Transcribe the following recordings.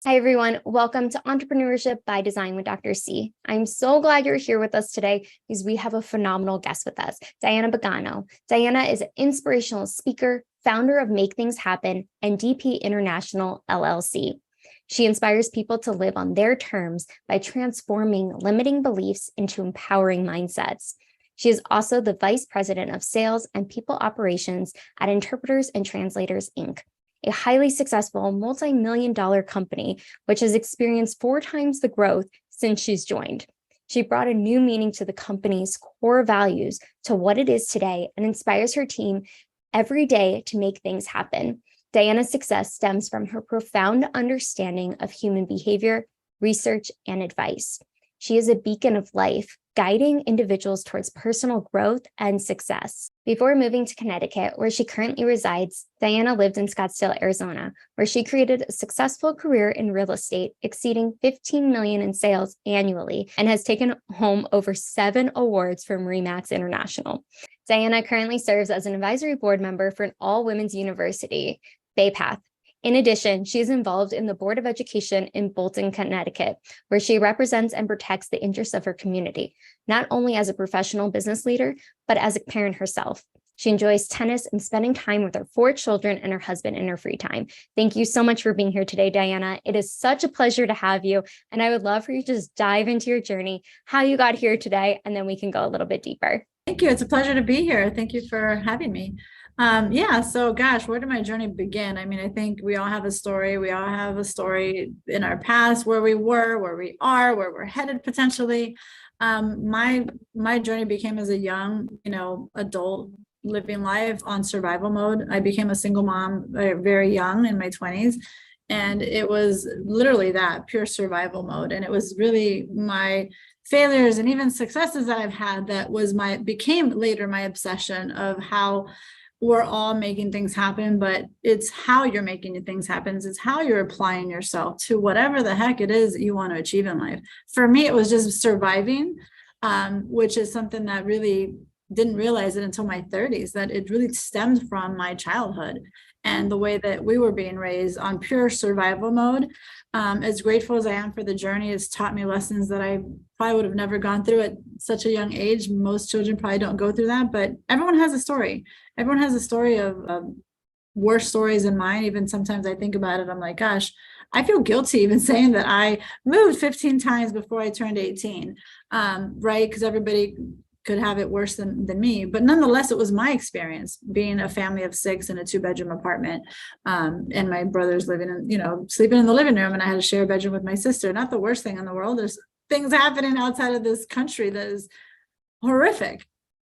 Hi, everyone. Welcome to Entrepreneurship by Design with Dr. C. I'm so glad you're here with us today because we have a phenomenal guest with us, Diana Pagano. Diana is an inspirational speaker, founder of Make Things Happen and DP International LLC. She inspires people to live on their terms by transforming limiting beliefs into empowering mindsets. She is also the Vice President of Sales and People Operations at Interpreters and Translators, Inc., a highly successful multi-million-dollar company, which has experienced 4 times the growth since she's joined. She brought a new meaning to the company's core values to what it is today and inspires her team every day to make things happen. Diana's success stems from her profound understanding of human behavior, research, and advice. She is a beacon of life, guiding individuals towards personal growth and success. Before moving to Connecticut, where she currently resides, Diana lived in Scottsdale, Arizona, where she created a successful career in real estate, exceeding $15 million in sales annually, and has taken home over 7 awards from RE/MAX International. Diana currently serves as an advisory board member for an all-women's university, Baypath. In addition, she is involved in the Board of Education in Bolton, Connecticut, where she represents and protects the interests of her community, not only as a professional business leader, but as a parent herself. She enjoys tennis and spending time with her 4 children and her husband in her free time. Thank you so much for being here today, Diana. It is such a pleasure to have you, and I would love for you to just dive into your journey, how you got here today, and then we can go a little bit deeper. Thank you. It's a pleasure to be here. Thank you for having me. So gosh, where did my journey begin? I mean, I think we all have a story. We all have a story in our past, where we were, where we are, where we're headed potentially. My journey became as a young, adult living life on survival mode. I became a single mom very young in my 20s. And it was literally that pure survival mode. And it was really my failures and even successes that I've had that became later my obsession of how we're all making things happen, but it's how you're making things happen. It's how you're applying yourself to whatever the heck it is that you want to achieve in life. For me, it was just surviving, which is something that really didn't realize it until my 30s, that it really stemmed from my childhood and the way that we were being raised on pure survival mode. As grateful as I am for the journey, it's taught me lessons that I probably would have never gone through at such a young age. Most children probably don't go through that, but everyone has a story. Everyone has a story of worse stories than mine. Even sometimes I think about it, I'm like, gosh, I feel guilty even saying that I moved 15 times before I turned 18, right? Because everybody could have it worse than me. But nonetheless, it was my experience being a family of 6 in a 2-bedroom apartment. And my brother's living in, sleeping in the living room, and I had to share a bedroom with my sister. Not the worst thing in the world. There's things happening outside of this country that is horrific.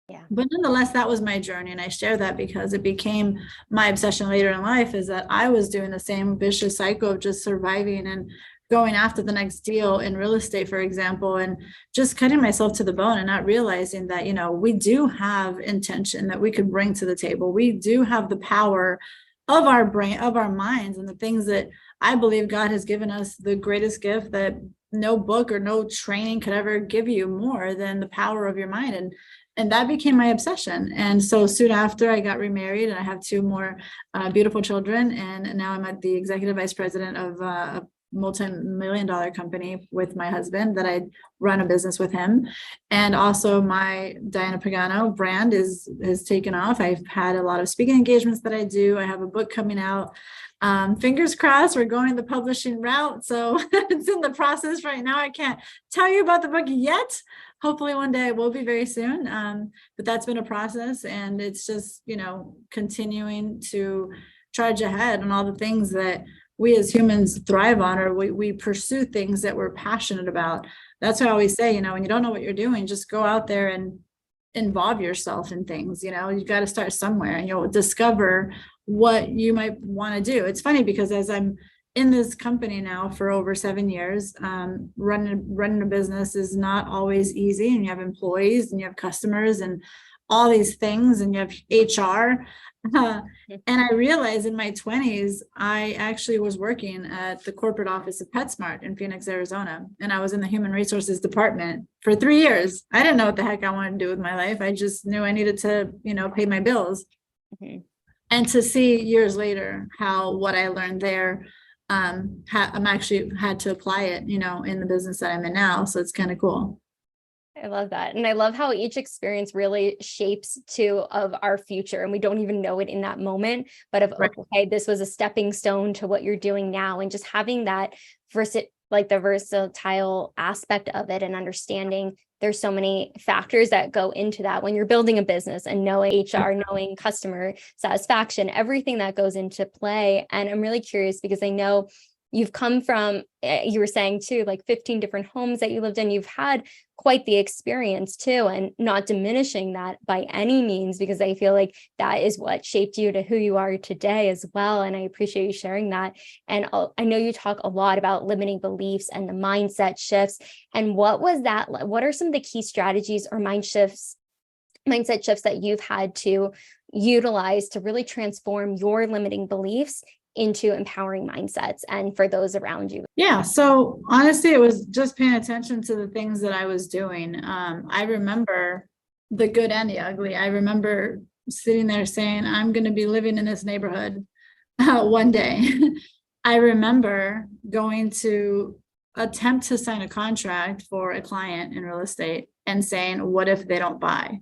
Yeah. But nonetheless, that was my journey. And I share that because it became my obsession later in life, is that I was doing the same vicious cycle of just surviving and going after the next deal in real estate, for example, and just cutting myself to the bone and not realizing that, we do have intention that we could bring to the table. We do have the power of our brain, of our minds, and the things that I believe God has given us, the greatest gift that no book or no training could ever give you more than the power of your mind. And that became my obsession. And so soon after, I got remarried, and I have 2 more beautiful children. And now I'm at the executive vice president of a multi-million-dollar company with my husband that I run a business with him. And also my Diana Pagano brand has taken off. I've had a lot of speaking engagements that I do. I have a book coming out. Fingers crossed, we're going the publishing route. So it's in the process right now. I can't tell you about the book yet. Hopefully one day it will be very soon. But that's been a process, and it's just, continuing to charge ahead on all the things that we as humans thrive on, or we pursue things that we're passionate about. That's what I always say, when you don't know what you're doing, just go out there and involve yourself in things. You've got to start somewhere, and you'll discover what you might want to do. It's funny because as I'm in this company now for over 7 years, running a business is not always easy, and you have employees and you have customers and all these things, and you have HR. And I realized in my 20s, I actually was working at the corporate office of PetSmart in Phoenix, Arizona. And I was in the human resources department for 3 years. I didn't know what the heck I wanted to do with my life. I just knew I needed to, pay my bills. And to see years later how what I learned there I'm actually had to apply it, in the business that I'm in now. So it's kind of cool. I love that. And I love how each experience really shapes of our future. And we don't even know it in that moment, but Right. okay, this was a stepping stone to what you're doing now. And just having that the versatile aspect of it and understanding there's so many factors that go into that when you're building a business and knowing HR, knowing customer satisfaction, everything that goes into play. And I'm really curious because I know you've come from, you were saying too, like 15 different homes that you lived in. You've had quite the experience too, and not diminishing that by any means, because I feel like that is what shaped you to who you are today as well. And I appreciate you sharing that. And I know you talk a lot about limiting beliefs and the mindset shifts. And what was that? What are some of the key strategies or mindset shifts that you've had to utilize to really transform your limiting beliefs into empowering mindsets and for those around you? Yeah. So honestly, it was just paying attention to the things that I was doing. I remember the good and the ugly. I remember sitting there saying, I'm going to be living in this neighborhood one day. I remember going to attempt to sign a contract for a client in real estate and saying, what if they don't buy?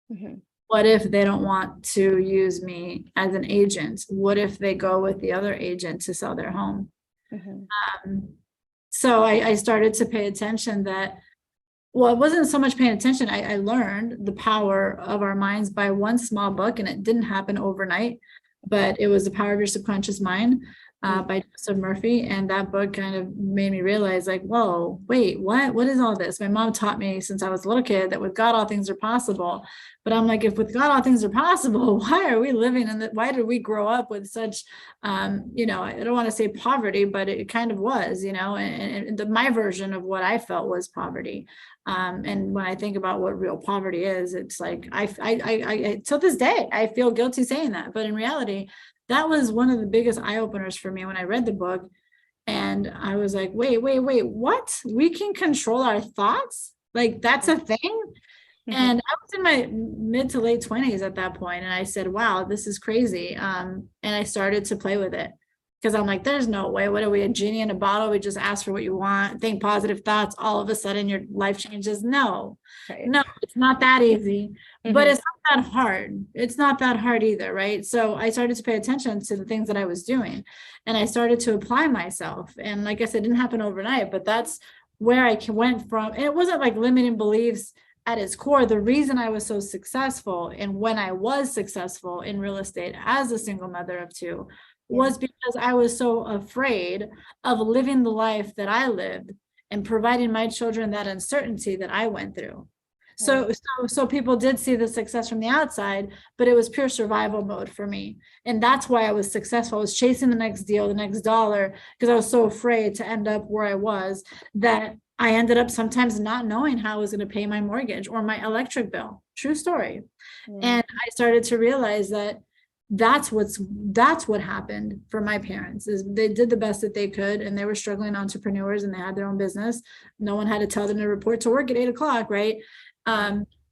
Mm-hmm. What if they don't want to use me as an agent? What if they go with the other agent to sell their home? Mm-hmm. So I started to pay attention that, well, it wasn't so much paying attention. I learned the power of our minds by one small book, and it didn't happen overnight, but it was The Power of Your Subconscious Mind by Joseph Murphy. And that book kind of made me realize, like, whoa, wait, what is all this? My mom taught me since I was a little kid that with God, all things are possible. But I'm like, if with God, all things are possible, why are we living in that? Why did we grow up with such, I don't want to say poverty, but it kind of was, and my version of what I felt was poverty. And when I think about what real poverty is, it's like, I till this day, I feel guilty saying that, but in reality, that was one of the biggest eye openers for me when I read the book. And I was like, wait, what? We can control our thoughts? Like, that's a thing? Mm-hmm. And I was in my mid to late 20s at that point. And I said, wow, this is crazy. And I started to play with it because I'm like, there's no way. What are we, a genie in a bottle? We just ask for what you want, think positive thoughts. All of a sudden your life changes. No, it's not that easy, mm-hmm. But it's not that hard. It's not that hard either. Right. So I started to pay attention to the things that I was doing and I started to apply myself. And like I said, it didn't happen overnight, but that's where I went from. And it wasn't like limiting beliefs at its core. The reason I was so successful and when I was successful in real estate as a single mother of two was because I was so afraid of living the life that I lived and providing my children that uncertainty that I went through. So people did see the success from the outside, but it was pure survival mode for me. And that's why I was successful. I was chasing the next deal, the next dollar, because I was so afraid to end up where I was that I ended up sometimes not knowing how I was going to pay my mortgage or my electric bill. True story. And I started to realize that that's what happened for my parents is they did the best that they could and they were struggling entrepreneurs and they had their own business. No one had to tell them to report to work at 8:00, right?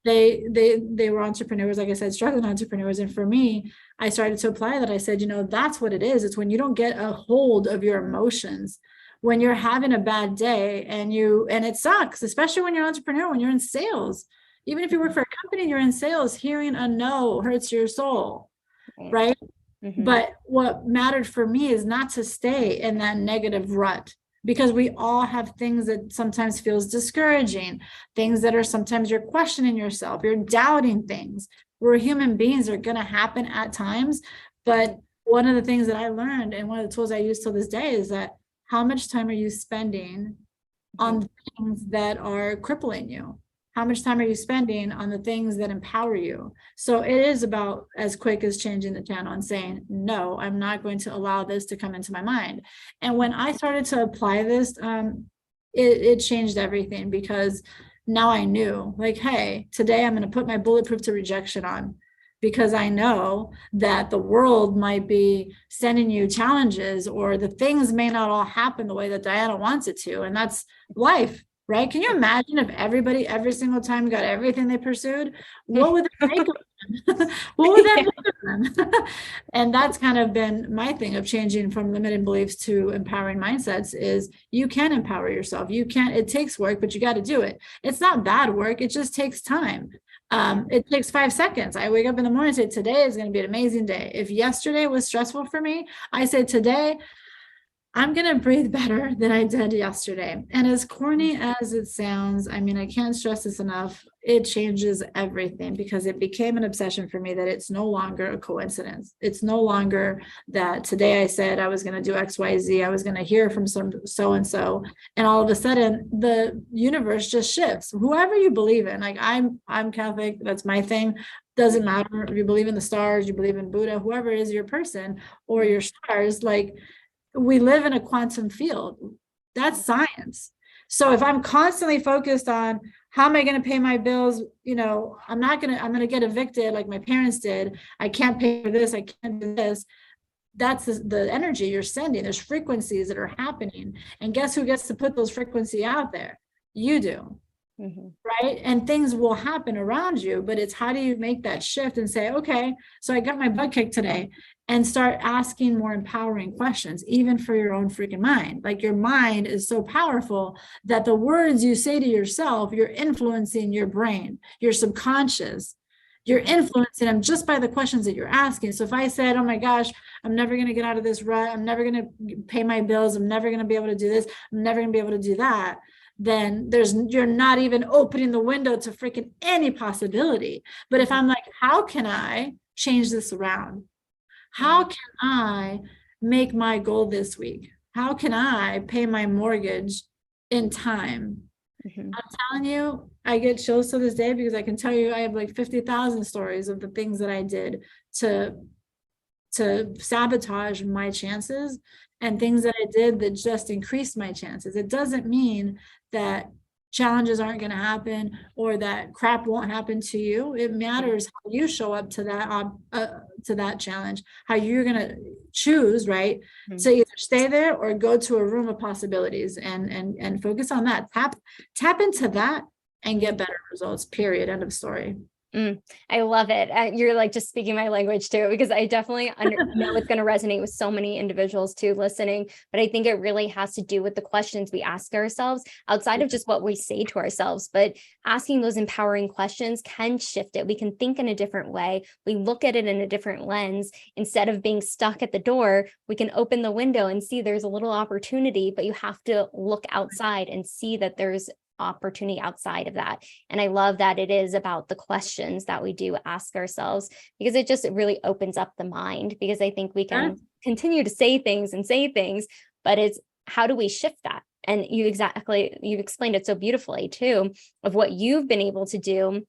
They were entrepreneurs, like I said, struggling entrepreneurs. And for me, I started to apply that. I said, that's what it is. It's when you don't get a hold of your emotions, when you're having a bad day and it sucks, especially when you're an entrepreneur, when you're in sales, even if you work for a company and you're in sales, hearing a no hurts your soul. Right. Mm-hmm. But what mattered for me is not to stay in that negative rut, because we all have things that sometimes feels discouraging, things that are sometimes you're questioning yourself, you're doubting things. We're human beings, are going to happen at times. But one of the things that I learned and one of the tools I use till this day is that how much time are you spending on things that are crippling you? How much time are you spending on the things that empower you? So it is about as quick as changing the channel and saying, no, I'm not going to allow this to come into my mind. And when I started to apply this, it changed everything, because now I knew, like, hey, today I'm going to put my bulletproof to rejection on, because I know that the world might be sending you challenges, or the things may not all happen the way that Diana wants it to. And that's life. Right? Can you imagine if everybody every single time got everything they pursued? What would it take? What would that look like? And that's kind of been my thing of changing from limited beliefs to empowering mindsets is you can empower yourself. You can, it takes work, but you got to do it. It's not bad work. It just takes time. It takes 5 seconds. I wake up in the morning and say, today is going to be an amazing day. If yesterday was stressful for me, I say today, I'm going to breathe better than I did yesterday. And as corny as it sounds, I mean, I can't stress this enough. It changes everything because it became an obsession for me that it's no longer a coincidence. It's no longer that today I said I was going to do X, Y, Z. I was going to hear from some so-and-so. And all of a sudden the universe just shifts. Whoever you believe in, like I'm Catholic, that's my thing. Doesn't matter if you believe in the stars, you believe in Buddha, whoever is your person or your stars, like we live in a quantum field. That's science. So if I'm constantly focused on how am I going to pay my bills, you know, I'm going to get evicted like my parents did. I can't pay for this. I can't do this. That's the energy you're sending. There's frequencies that are happening. And guess who gets to put those frequencies out there? You do. Right. And things will happen around you, but it's how do you make that shift and say, okay, so I got my butt kicked today, and start asking more empowering questions, even for your own freaking mind. Like your mind is so powerful that the words you say to yourself, you're influencing your brain, your subconscious. You're influencing them just by the questions that you're asking. So if I said, oh my gosh, I'm never going to get out of this rut, I'm never going to pay my bills, I'm never going to be able to do this, I'm never going to be able to do that, then you're not even opening the window to freaking any possibility. But if I'm like, how can I change this around? How can I make my goal this week? How can I pay my mortgage in time? I'm telling you, I get chills to this day because I can tell you I have like 50,000 stories of the things that I did to sabotage my chances and things that I did that just increased my chances. It doesn't mean that challenges aren't going to happen or that crap won't happen to you. It matters how you show up to that challenge, how you're going to choose, right? So either stay there or go to a room of possibilities and focus on that. Tap into that and get better results, period. End of story. I love it. You're like just speaking my language too, because I definitely know it's going to resonate with so many individuals too listening. But I think it really has to do with the questions we ask ourselves outside of just what we say to ourselves. But asking those empowering questions can shift it. We can think in a different way. We look at it in a different lens. Instead of being stuck at the door, we can open the window and see there's a little opportunity, but you have to look outside and see that there's opportunity outside of that. And I love that it is about the questions that we do ask ourselves, because it just really opens up the mind, because I think we can continue to say things, but it's how do we shift that? And you explained it so beautifully too, of what you've been able to do.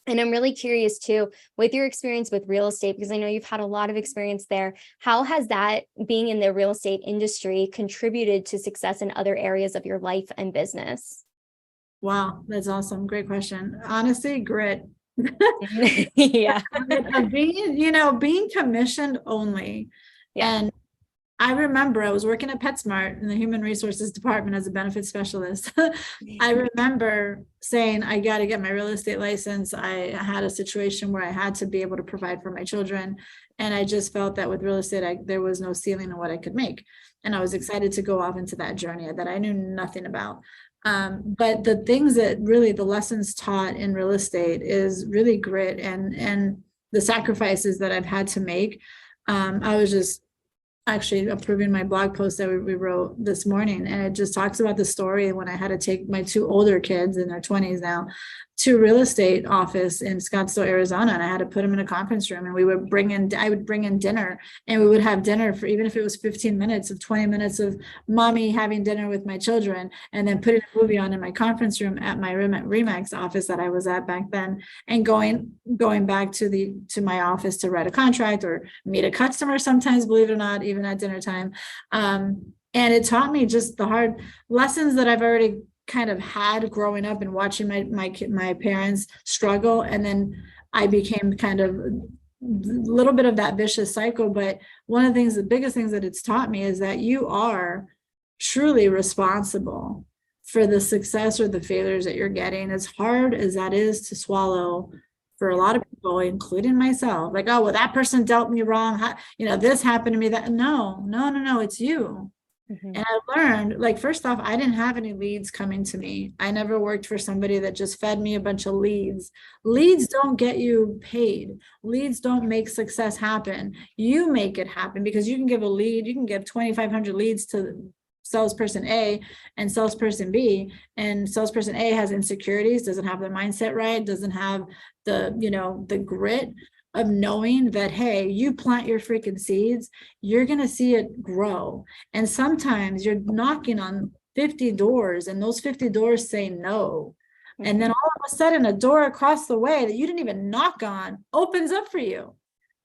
And I'm really curious too, with your experience with real estate, because I know you've had a lot of experience there. How has that, being in the real estate industry, contributed to success in other areas of your life and business? Wow, that's awesome. Great question. Honestly, grit. Yeah. Being commissioned only. Yeah. And I remember I was working at PetSmart in the human resources department as a benefits specialist. I remember saying, I got to get my real estate license. I had a situation where I had to be able to provide for my children. And I just felt that with real estate, there was no ceiling on what I could make. And I was excited to go off into that journey that I knew nothing about. But the things that really the lessons taught in real estate is really grit and the sacrifices that I've had to make. I was just actually approving my blog post that we wrote this morning, and it just talks about the story when I had to take my 2 older kids in their 20s now to real estate office in Scottsdale, Arizona. And I had to put them in a conference room, and I would bring in dinner, and we would have dinner for, even if it was 15 minutes of 20 minutes of mommy having dinner with my children, and then putting a movie on in my conference room at my Remax office that I was at back then, and going back to my office to write a contract or meet a customer sometimes, believe it or not, even at dinner time. And it taught me just the hard lessons that I've already kind of had growing up and watching my parents struggle. And then I became kind of a little bit of that vicious cycle. But one of the biggest things that it's taught me is that you are truly responsible for the success or the failures that you're getting. As hard as that is to swallow for a lot of people, including myself, like, oh, well, that person dealt me wrong. This happened to me. That no, it's you. Mhm. And I learned, like, first off, I didn't have any leads coming to me. I never worked for somebody that just fed me a bunch of leads. Leads don't get you paid. Leads don't make success happen. You make it happen, because you can give a lead, you can give 2,500 leads to salesperson A and salesperson B, and salesperson A has insecurities, doesn't have their mindset right, doesn't have the grit of knowing that, hey, you plant your freaking seeds, you're going to see it grow. And sometimes you're knocking on 50 doors and those 50 doors say no. And then all of a sudden, a door across the way that you didn't even knock on opens up for you.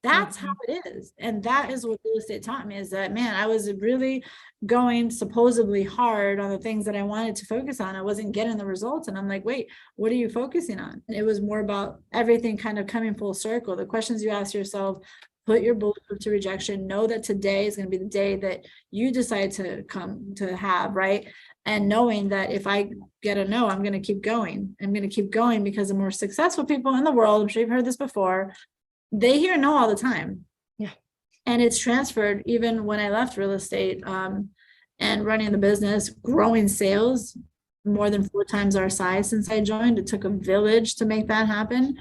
That's how it is. And that is what real estate taught me, is that, man, I was really going supposedly hard on the things that I wanted to focus on. I wasn't getting the results. And I'm like, wait, what are you focusing on? And it was more about everything kind of coming full circle. The questions you ask yourself, put your belief to rejection, know that today is going to be the day that you decide to come to have, right? And knowing that if I get a no, I'm going to keep going. I'm going to keep going, because the more successful people in the world, I'm sure you've heard this before, they hear no all the time. Yeah. And it's transferred even when I left real estate and running the business, growing sales more than 4 times our size since I joined. It took a village to make that happen.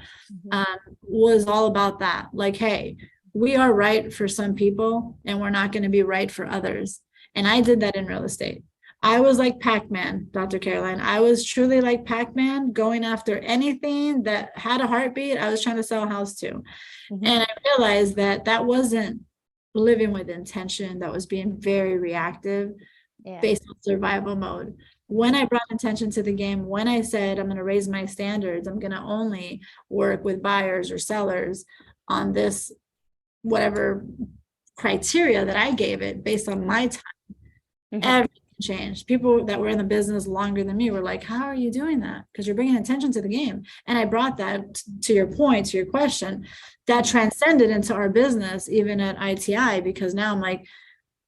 Was all about that. Like, hey, we are right for some people and we're not going to be right for others. And I did that in real estate. I was like Pac-Man, Dr. Caroline. I was truly like Pac-Man, going after anything that had a heartbeat. I was trying to sell a house to. And I realized that that wasn't living with intention. That was being very reactive, based on survival mode. When I brought intention to the game, when I said, I'm going to raise my standards, I'm going to only work with buyers or sellers on this, whatever criteria that I gave it based on my time, everything changed. People that were in the business longer than me were like, how are you doing that? Because you're bringing attention to the game. And I brought that to your point, to your question, that transcended into our business, even at ITI, because now I'm like,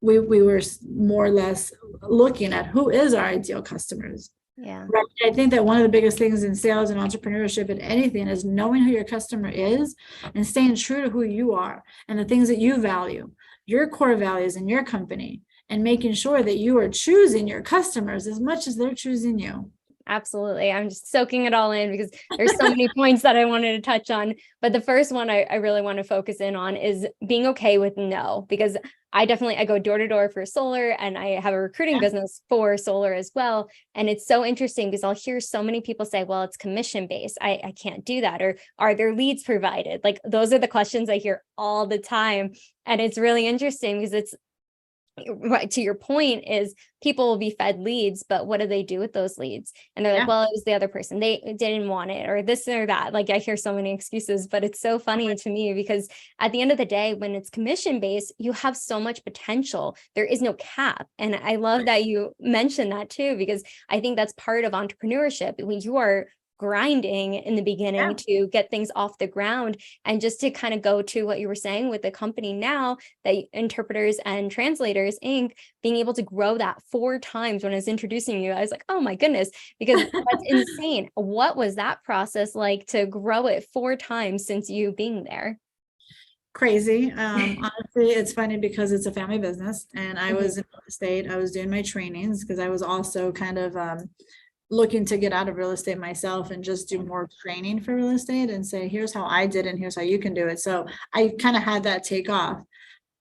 we were more or less looking at who is our ideal customers. Yeah. Right. I think that one of the biggest things in sales and entrepreneurship and anything is knowing who your customer is and staying true to who you are and the things that you value, your core values in your company, and making sure that you are choosing your customers as much as they're choosing you. Absolutely. I'm just soaking it all in because there's so many points that I wanted to touch on. But the first one I really want to focus in on is being okay with no, because I go door to door for solar, and I have a recruiting business for solar as well. And it's so interesting because I'll hear so many people say, well, it's commission based. I can't do that. Or are there leads provided? Like, those are the questions I hear all the time. And it's really interesting because it's right to your point, is people will be fed leads, but what do they do with those leads? And they're like, well, it was the other person, they didn't want it, or this or that. Like, I hear so many excuses, but it's so funny to me because at the end of the day, when it's commission based, you have so much potential. There is no cap. And I love that you mentioned that too, because I think that's part of entrepreneurship. When you are grinding in the beginning to get things off the ground. And just to kind of go to what you were saying with the company now, that Interpreters and Translators Inc., being able to grow that 4 times. When I was introducing you, I was like, oh my goodness, because that's insane. What was that process like to grow it 4 times since you being there? Crazy. Honestly, it's funny because it's a family business, and I was in real estate. I was doing my trainings because I was also kind of looking to get out of real estate myself and just do more training for real estate and say, here's how I did it and here's how you can do it. So I kind of had that take off.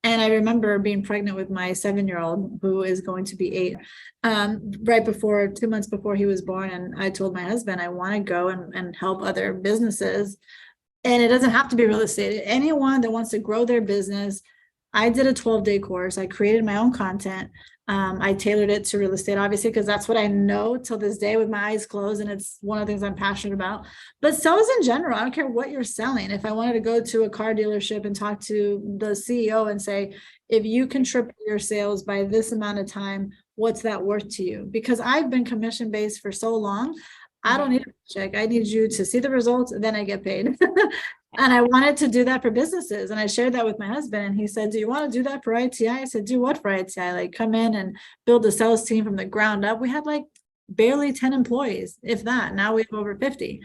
And I remember being pregnant with my 7-year-old, who is going to be 8, right before 2 months before he was born. And I told my husband, I want to go and help other businesses. And it doesn't have to be real estate. Anyone that wants to grow their business. I did a 12-day course. I created my own content. I tailored it to real estate, obviously, because that's what I know till this day with my eyes closed. And it's one of the things I'm passionate about. But sales in general, I don't care what you're selling. If I wanted to go to a car dealership and talk to the CEO and say, if you can triple your sales by this amount of time, what's that worth to you? Because I've been commission-based for so long. I don't need a check. I need you to see the results, and then I get paid. And I wanted to do that for businesses. And I shared that with my husband, and he said, do you want to do that for ITI? I said, do what for ITI? Like, come in and build a sales team from the ground up. We had like barely 10 employees, if that. Now we have over 50.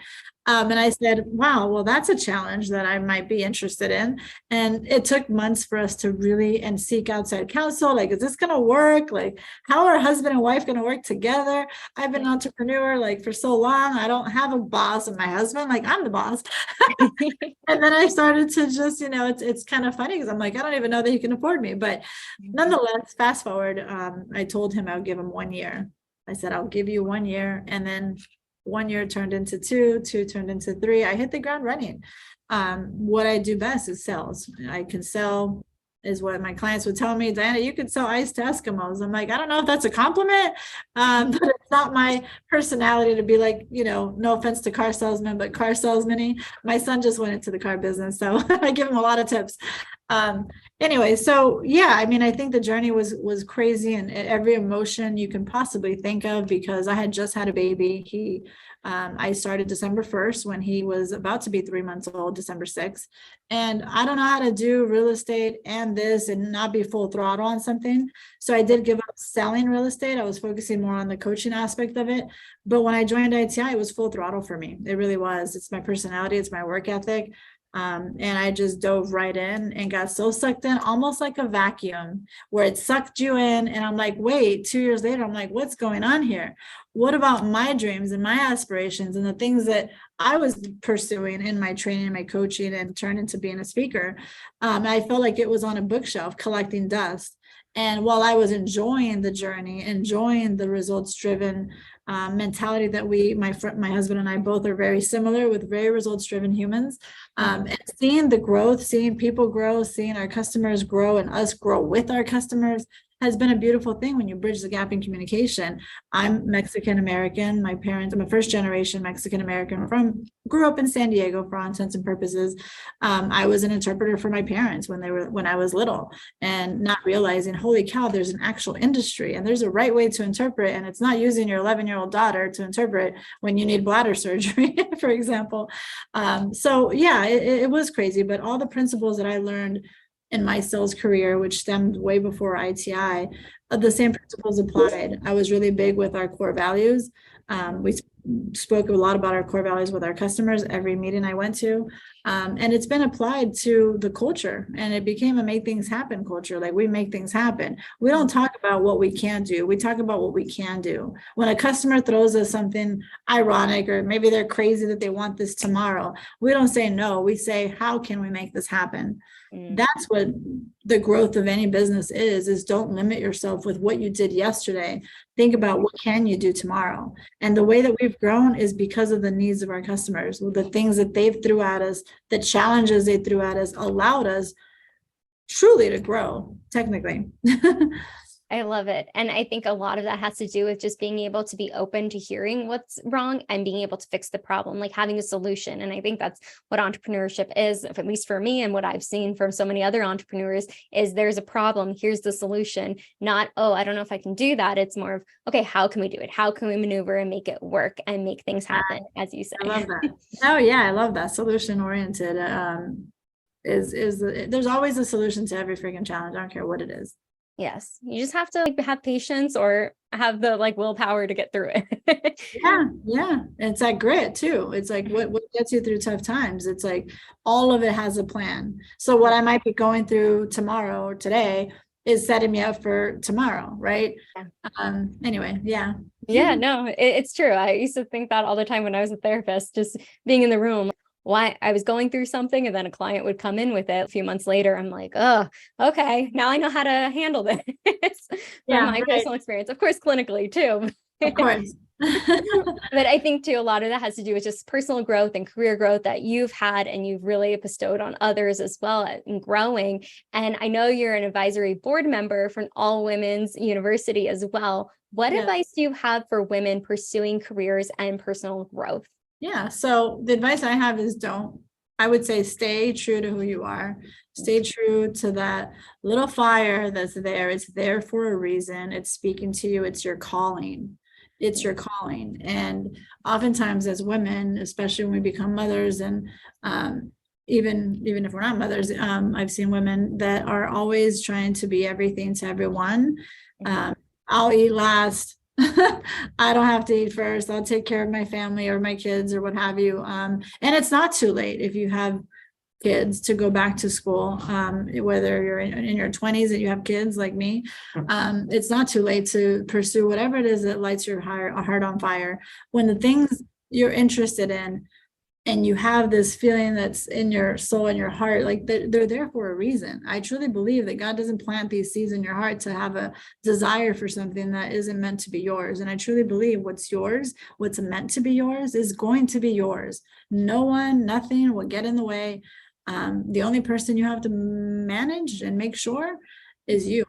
And I said, wow, well, that's a challenge that I might be interested in. And it took months for us to really and seek outside counsel. Like, is this going to work? Like, how are husband and wife going to work together? I've been an entrepreneur like for so long. I don't have a boss and my husband, like I'm the boss. And then I started to just, it's kind of funny because I'm like, I don't even know that he can afford me. But nonetheless, fast forward, I told him I would give him 1 year. I said, I'll give you 1 year. And then 1 year turned into two turned into three. I hit the ground running. What I do best is sales. I can sell, is what my clients would tell me. Diana, you could sell ice to Eskimos. I'm like, I don't know if that's a compliment, but it's not my personality to be like, no offense to car salesmen, but car salesman-y. My son just went into the car business, so I give him a lot of tips. Anyway, so yeah, I mean, I think the journey was crazy, and every emotion you can possibly think of, because I had just had a baby. I started December 1st when he was about to be 3 months old, December 6th. And I don't know how to do real estate and this and not be full throttle on something. So I did give up selling real estate. I was focusing more on the coaching aspect of it. But when I joined ITI, it was full throttle for me. It really was. It's my personality. It's my work ethic. And I just dove right in and got so sucked in, almost like a vacuum, where it sucked you in. And I'm like, wait, 2 years later, I'm like, what's going on here? What about my dreams and my aspirations and the things that I was pursuing in my training and my coaching and turned into being a speaker? I felt like it was on a bookshelf collecting dust. And while I was enjoying the journey, enjoying the results-driven mentality that my husband and I both are very similar, with very results-driven humans, and seeing the growth, seeing people grow, seeing our customers grow and us grow with our customers has been a beautiful thing when you bridge the gap in communication. I'm Mexican American. I'm a first generation Mexican American, grew up in San Diego for all intents and purposes. I was an interpreter for my parents when I was little, and not realizing, holy cow, there's an actual industry and there's a right way to interpret. And it's not using your 11-year-old daughter to interpret when you need bladder surgery, for example. So yeah, it was crazy, but all the principles that I learned in my sales career, which stemmed way before ITI, the same principles applied. I was really big with our core values. We spoke a lot about our core values with our customers every meeting I went to. And it's been applied to the culture, and it became a make things happen culture. Like, we make things happen. We don't talk about what we can't do. We talk about what we can do. When a customer throws us something ironic, or maybe they're crazy that they want this tomorrow, we don't say no. We say, how can we make this happen? That's what the growth of any business is don't limit yourself with what you did yesterday. Think about what can you do tomorrow. And the way that we've grown is because of the needs of our customers. The things that they've threw at us, the challenges they threw at us, allowed us truly to grow, technically. I love it. And I think a lot of that has to do with just being able to be open to hearing what's wrong and being able to fix the problem, like having a solution. And I think that's what entrepreneurship is, at least for me, and what I've seen from so many other entrepreneurs, is there's a problem, here's the solution. Not, oh, I don't know if I can do that. It's more of, okay, how can we do it? How can we maneuver and make it work and make things happen, as you say? I love that. Oh yeah, I love that. Solution oriented there's always a solution to every freaking challenge. I don't care what it is. Yes, you just have to have patience, or have the willpower to get through it. Yeah. It's that grit too. It's like what gets you through tough times. It's like all of it has a plan. So what I might be going through tomorrow or today is setting me up for tomorrow, right? Yeah. Anyway, yeah. Yeah, no, it's true. I used to think that all the time when I was a therapist, just being in the room. Why I was going through something, and then a client would come in with it a few months later. I'm like, oh, okay, now I know how to handle this from my personal experience, of course, clinically too. Of course. But I think too, a lot of that has to do with just personal growth and career growth that you've had, and you've really bestowed on others as well in growing. And I know you're an advisory board member for an all women's university as well. What advice do you have for women pursuing careers and personal growth? Yeah. So the advice I have is I would say stay true to who you are. Stay true to that little fire that's there. It's there for a reason. It's speaking to you. It's your calling. It's your calling. And oftentimes as women, especially when we become mothers, and even if we're not mothers, I've seen women that are always trying to be everything to everyone. I'll eat last. I don't have to eat first. I'll take care of my family or my kids or what have you. And it's not too late if you have kids to go back to school, whether you're in your 20s and you have kids like me. It's not too late to pursue whatever it is that lights your heart on fire. When the things you're interested in and you have this feeling that's in your soul and your heart, like they're there for a reason. I truly believe that God doesn't plant these seeds in your heart to have a desire for something that isn't meant to be yours. And I truly believe what's yours, what's meant to be yours, is going to be yours. No one, nothing will get in the way. The only person you have to manage and make sure is you,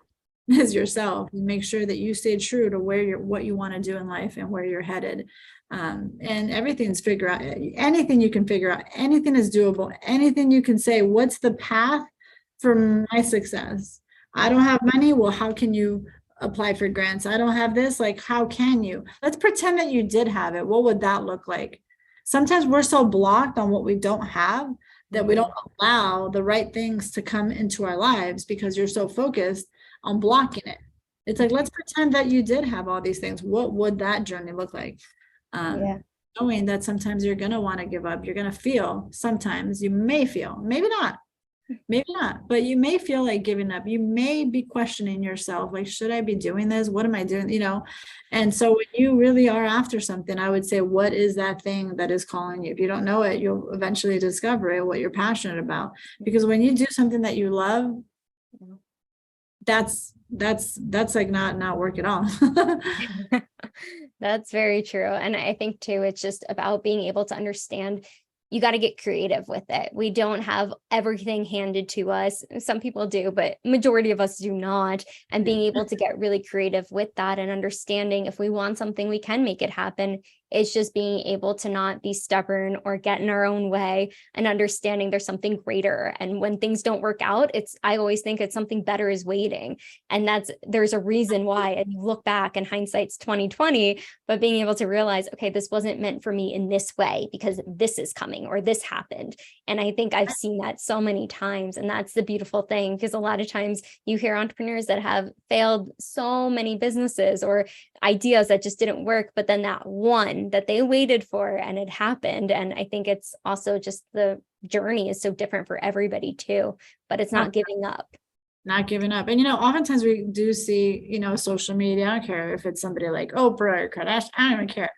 is yourself. Make sure that you stay true to what you want to do in life and where you're headed. And everything's figure out, anything you can figure out, anything is doable, anything you can say, what's the path for my success? I don't have money. Well, how can you apply for grants? I don't have this. Like, how can you? Let's pretend that you did have it. What would that look like? Sometimes we're so blocked on what we don't have that we don't allow the right things to come into our lives because you're so focused on blocking it. It's like, let's pretend that you did have all these things. What would that journey look like? Knowing that sometimes you're going to want to give up. You're going to feel, sometimes you may feel, maybe not, but you may feel like giving up. You may be questioning yourself, like, should I be doing this? What am I doing? And so when you really are after something, I would say, what is that thing that is calling you? If you don't know it, you'll eventually discover it, what you're passionate about. Because when you do something that you love, that's like not work at all. That's very true. And I think too, it's just about being able to understand you got to get creative with it. We don't have everything handed to us. Some people do, but majority of us do not. And being able to get really creative with that and understanding if we want something, we can make it happen. It's just being able to not be stubborn or get in our own way and understanding there's something greater. And when things don't work out, I always think it's something better is waiting. And there's a reason why. And you look back and hindsight's 2020, but being able to realize, okay, this wasn't meant for me in this way because this is coming or this happened. And I think I've seen that so many times. And that's the beautiful thing, because a lot of times you hear entrepreneurs that have failed so many businesses or ideas that just didn't work, but then that one that they waited for and it happened. And I think it's also just the journey is so different for everybody too, but it's not giving up. Not giving up. And, oftentimes we do see, social media, I don't care if it's somebody like Oprah or Kardashian, I don't even care.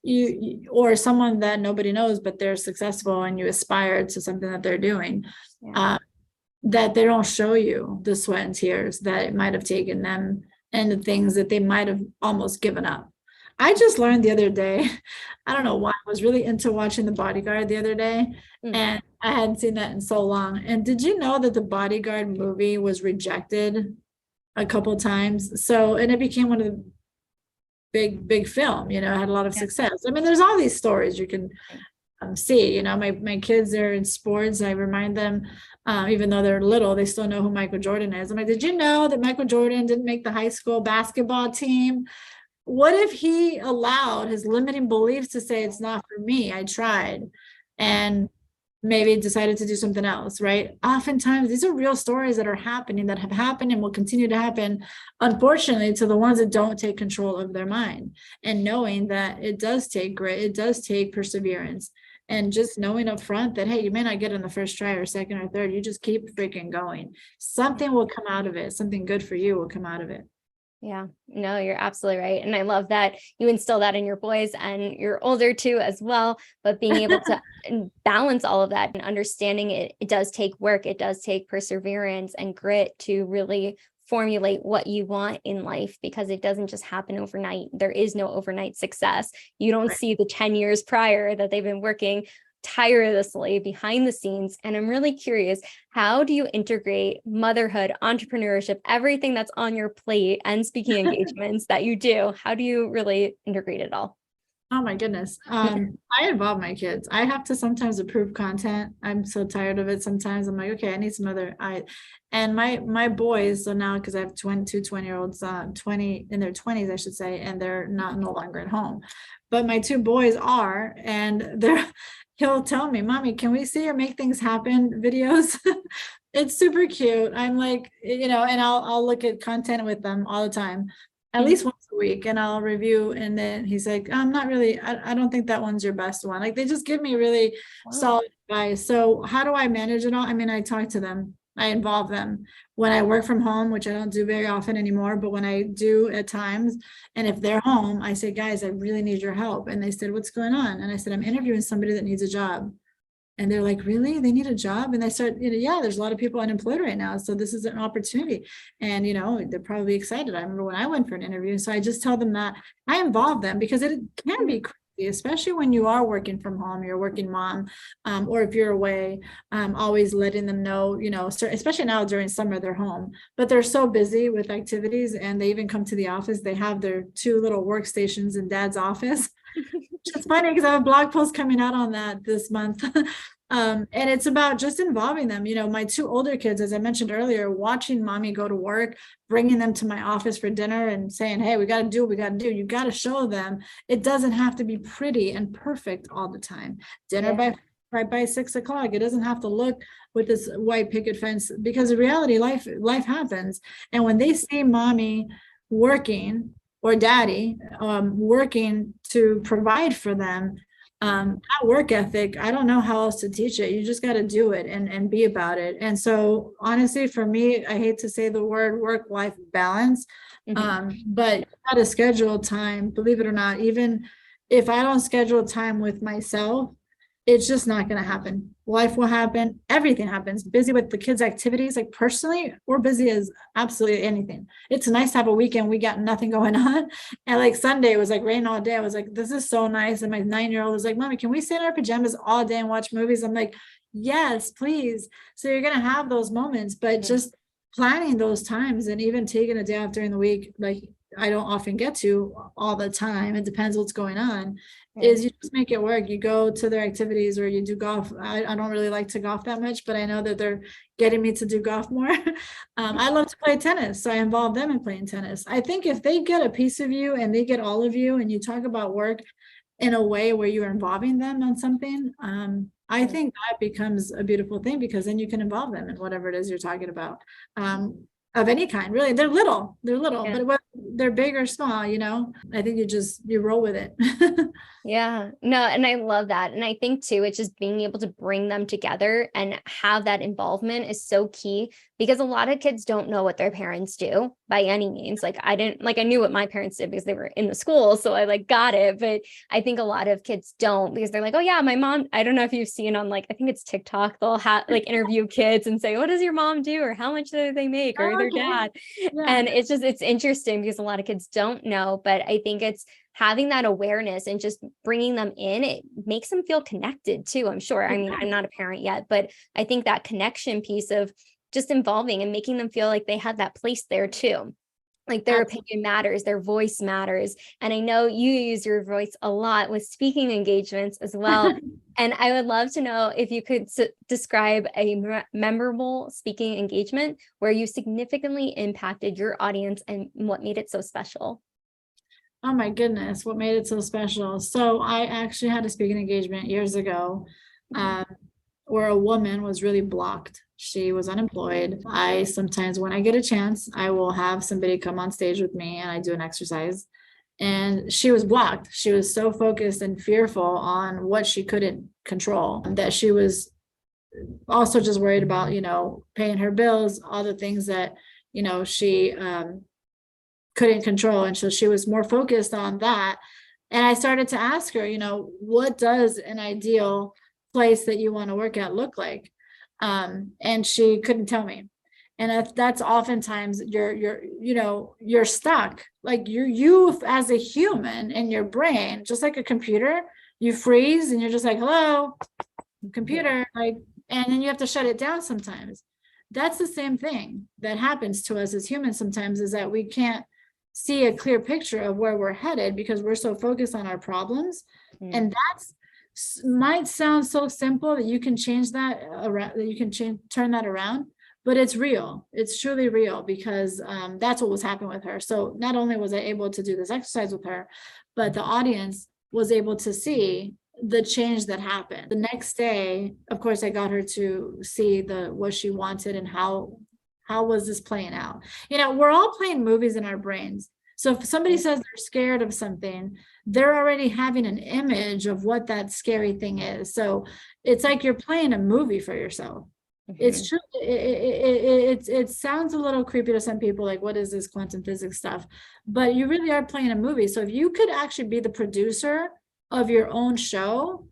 You or someone that nobody knows, but they're successful and you aspire to something that they're doing, that they don't show you the sweat and tears that it might have taken them and the things that they might have almost given up. I just learned the other day, I don't know why, I was really into watching The Bodyguard the other day, and I hadn't seen that in so long. And did you know that the Bodyguard movie was rejected a couple of times? So, and it became one of the big film, it had a lot of success. I mean, there's all these stories you can see, my kids are in sports. I remind them, even though they're little, they still know who Michael Jordan is. I'm like, did you know that Michael Jordan didn't make the high school basketball team? What if he allowed his limiting beliefs to say, it's not for me, I tried, and maybe decided to do something else, right? Oftentimes, these are real stories that are happening, that have happened and will continue to happen, unfortunately, to the ones that don't take control of their mind. And knowing that it does take grit, it does take perseverance, and just knowing up front that, hey, you may not get in the first try or second or third, you just keep freaking going. Something will come out of it. Something good for you will come out of it. Yeah, no, you're absolutely right. And I love that you instill that in your boys, and you're older too as well, but being able to balance all of that and understanding it does take work. It does take perseverance and grit to really formulate what you want in life, because it doesn't just happen overnight. There is no overnight success. You don't see the 10 years prior that they've been working tirelessly behind the scenes. And I'm really curious, how do you integrate motherhood, entrepreneurship, everything that's on your plate, and speaking engagements that you do? How do you really integrate it all? Oh my goodness. I involve my kids. I have to sometimes approve content. I'm so tired of it. Sometimes I'm like, okay, I need some other, and my boys, so now, because I have 20-year-olds, 20 in their 20s, I should say, and they're no longer at home. But my two boys are, and he'll tell me, Mommy, can we see or make things happen videos? It's super cute. I'm like, and I'll look at content with them all the time, at least once a week and I'll review. And then he's like, I'm not really, I don't think that one's your best one. Like they just give me really solid advice. So how do I manage it all? I mean, I talk to them, I involve them when I work from home, which I don't do very often anymore, but when I do at times, and if they're home, I say, guys, I really need your help. And they said, what's going on? And I said, I'm interviewing somebody that needs a job. And they're like, really? They need a job? And they start, yeah, there's a lot of people unemployed right now. So this is an opportunity. And, they're probably excited. I remember when I went for an interview. So I just tell them that I involve them because it can be crazy, especially when you are working from home, you're a working mom, or if you're away, always letting them know, especially now during summer, they're home, but they're so busy with activities and they even come to the office. They have their 2 little workstations in dad's office. It's funny because I have a blog post coming out on that this month. And it's about just involving them. My 2 older kids, as I mentioned earlier, watching mommy go to work, bringing them to my office for dinner and saying, hey, we got to do what we got to do. You got to show them it doesn't have to be pretty and perfect all the time. Dinner by 6 o'clock. It doesn't have to look with this white picket fence because in reality, life happens. And when they see mommy working or daddy working to provide for them, that work ethic, I don't know how else to teach it. You just got to do it and be about it. And so honestly, for me, I hate to say the word work-life balance, but you got to schedule time, believe it or not. Even if I don't schedule time with myself, it's just not going to happen. Life will happen. Everything happens. Busy with the kids' activities. Like personally, we're busy as absolutely anything. It's nice to have a weekend. We got nothing going on. And like Sunday, it was like rain all day. I was like, this is so nice. And my 9-year-old was like, Mommy, can we sit in our pajamas all day and watch movies? I'm like, yes, please. So you're going to have those moments, but just planning those times and even taking a day off during the week, like I don't often get to all the time. It depends what's going on. Is you just make it work. You go to their activities or you do golf. I don't really like to golf that much, but I know that they're getting me to do golf more. I love to play tennis, so I involve them in playing tennis. I think if they get a piece of you and they get all of you and you talk about work in a way where you're involving them on something, I think that becomes a beautiful thing because then you can involve them in whatever it is you're talking about. Of any kind, really. They're little, but whether they're big or small, I think you roll with it. Yeah, no, and I love that. And I think too, it's just being able to bring them together and have that involvement is so key because a lot of kids don't know what their parents do by any means. Like I knew what my parents did because they were in the school. So I got it. But I think a lot of kids don't because they're like, oh yeah, my mom, I don't know if you've seen on I think it's TikTok, they'll have interview kids and say, what does your mom do? Or how much do they make? Or their dad. Yeah. And it's interesting because a lot of kids don't know, but I think it's having that awareness and just bringing them in, it makes them feel connected too, I'm sure. I mean, I'm not a parent yet, but I think that connection piece of just involving and making them feel like they have that place there too. Like their opinion matters, their voice matters. And I know you use your voice a lot with speaking engagements as well. And I would love to know if you could describe a memorable speaking engagement where you significantly impacted your audience and what made it so special. Oh my goodness, what made it so special? So I actually had a speaking engagement years ago where a woman was really blocked. She was unemployed. I sometimes, when I get a chance, I will have somebody come on stage with me and I do an exercise. And she was blocked. She was so focused and fearful on what she couldn't control that she was also just worried about, paying her bills, all the things that, she couldn't control. And so she was more focused on that. And I started to ask her, what does an ideal place that you want to work at look like? And she couldn't tell me. And that's oftentimes you're stuck. Like you as a human in your brain, just like a computer, you freeze and you're just like, hello, computer, and then you have to shut it down sometimes. That's the same thing that happens to us as humans sometimes, is that we can't see a clear picture of where we're headed because we're so focused on our problems. And that's might sound so simple that you can change that around, that you can turn that around, but it's real. It's truly real because that's what was happening with her. So not only was I able to do this exercise with her, but the audience was able to see the change that happened. The next day, of course, I got her to see what she wanted and how was this playing out. We're all playing movies in our brains. So if somebody says they're scared of something, they're already having an image of what that scary thing is. So it's like you're playing a movie for yourself. It's true. It sounds a little creepy to some people, like, what is this quantum physics stuff? But you really are playing a movie. So if you could actually be the producer of your own show,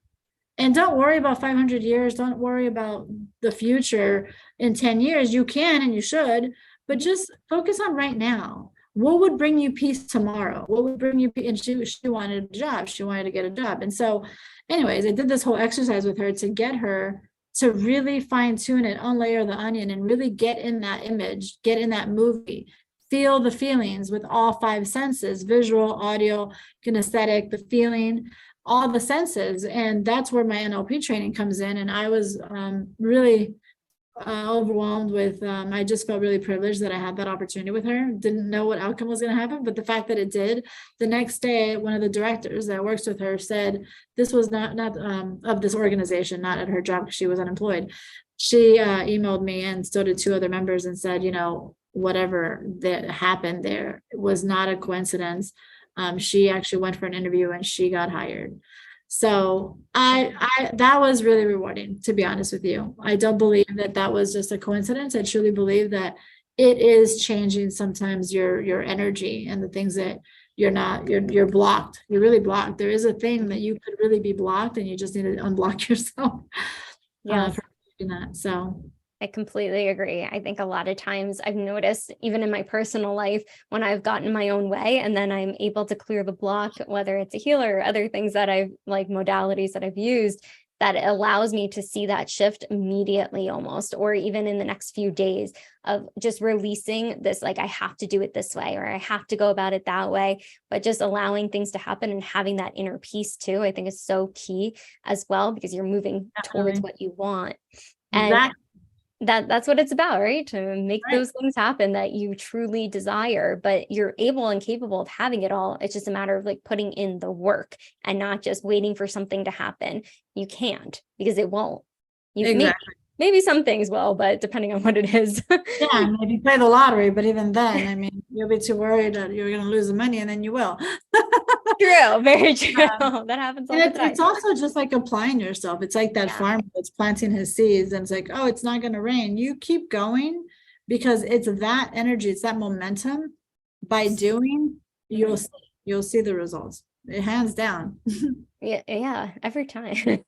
and don't worry about 500 years, don't worry about the future in 10 years, you can and you should, but just focus on right now. What would bring you peace tomorrow? What would bring you peace? And she wanted a job. She wanted to get a job. And so anyways, I did this whole exercise with her to get her to really fine tune it, unlayer the onion, and really get in that image, get in that movie, feel the feelings with all 5 senses: visual, audio, kinesthetic, the feeling, all the senses. And that's where my NLP training comes in. And I was really overwhelmed with, I just felt really privileged that I had that opportunity with her. Didn't know what outcome was going to happen, but the fact that it did, the next day, one of the directors that works with her said, this was not of this organization, not at her job because she was unemployed. She emailed me, and so did 2 other members, and said, whatever that happened there was not a coincidence. She actually went for an interview and she got hired. So I that was really rewarding, to be honest with you. I don't believe that was just a coincidence. I truly believe that it is changing sometimes your energy and the things that you're blocked. You're really blocked. There is a thing that you could really be blocked, and you just need to unblock yourself. Yes. For doing that. So I completely agree. I think a lot of times I've noticed, even in my personal life, when I've gotten my own way and then I'm able to clear the block, whether it's a healer or other things that I've like modalities that I've used, that allows me to see that shift immediately almost, or even in the next few days of just releasing this, like, I have to do it this way, or I have to go about it that way, but just allowing things to happen and having that inner peace too, I think is so key as well, because you're moving towards what you want. And exactly. That's what it's about, right? To make those things happen that you truly desire, but you're able and capable of having it all. It's just a matter of like putting in the work and not just waiting for something to happen. You can't, because it won't. Maybe some things will, but depending on what it is. Yeah, maybe play the lottery, but even then, I mean, you'll be too worried that you're going to lose the money, and then you will. True, very true. That happens all the time. It's also just like applying yourself. It's like that farmer that's planting his seeds, and it's like, oh, it's not going to rain. You keep going, because it's that energy, it's that momentum. By doing, you'll see the results. Hands down. Yeah, every time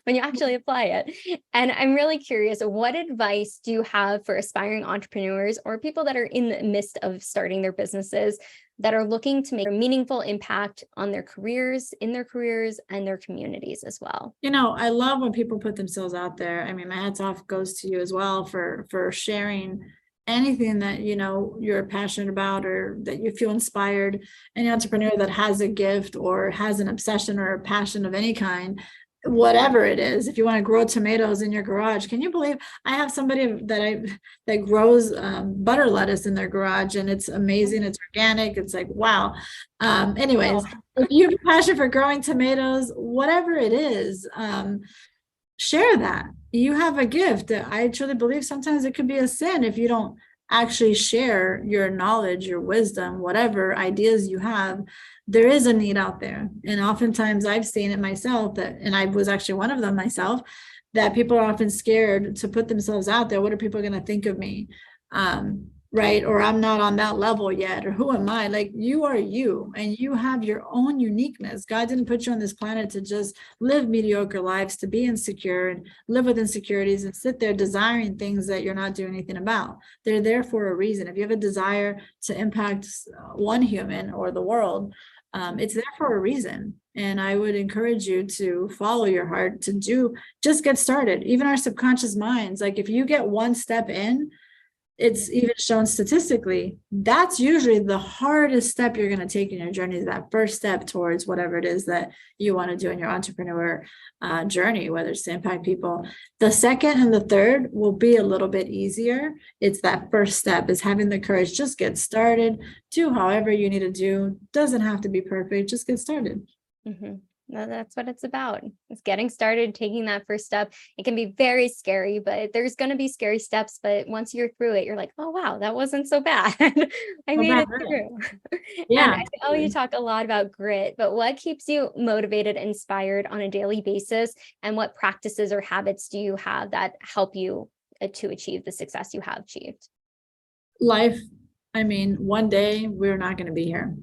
when you actually apply it. And I'm really curious, what advice do you have for aspiring entrepreneurs or people that are in the midst of starting their businesses that are looking to make a meaningful impact on their careers, in their careers, and their communities as well? I love when people put themselves out there. I mean, my hats off goes to you as well for sharing anything that you're passionate about, or that you feel inspired. Any entrepreneur that has a gift or has an obsession or a passion of any kind, whatever it is, if you want to grow tomatoes in your garage, can you believe I have somebody that grows butter lettuce in their garage, and it's amazing. It's organic. It's like, wow. Anyways, if you have a passion for growing tomatoes, whatever it is, share that. You have a gift. I truly believe sometimes it could be a sin if you don't actually share your knowledge, your wisdom, whatever ideas you have. There is a need out there. And oftentimes I've seen it myself, and I was actually one of them myself, that people are often scared to put themselves out there. What are people going to think of me? Right? Or I'm not on that level yet, or who am I? Like, you are you, and you have your own uniqueness. God didn't put you on this planet to just live mediocre lives, to be insecure and live with insecurities and sit there desiring things that you're not doing anything about. They're there for a reason. If you have a desire to impact one human or the world, it's there for a reason. And I would encourage you to follow your heart, just get started. Even our subconscious minds, like if you get one step in, it's even shown statistically, that's usually the hardest step you're going to take in your journey, is that first step towards whatever it is that you want to do in your entrepreneur journey, whether it's to impact people. The second and the third will be a little bit easier. It's that first step, is having the courage. Just get started, do however you need to do. Doesn't have to be perfect, just get started. Mm-hmm. That's what it's about. It's getting started, taking that first step. It can be very scary, but there's going to be scary steps. But once you're through it, you're like, oh, wow, that wasn't so bad. I Well, made it that's it. through. And Yeah. I know you talk a lot about grit, but what keeps you motivated, inspired on a daily basis? And what practices or habits do you have that help you to achieve the success you have achieved? Life, I mean, one day we're not going to be here.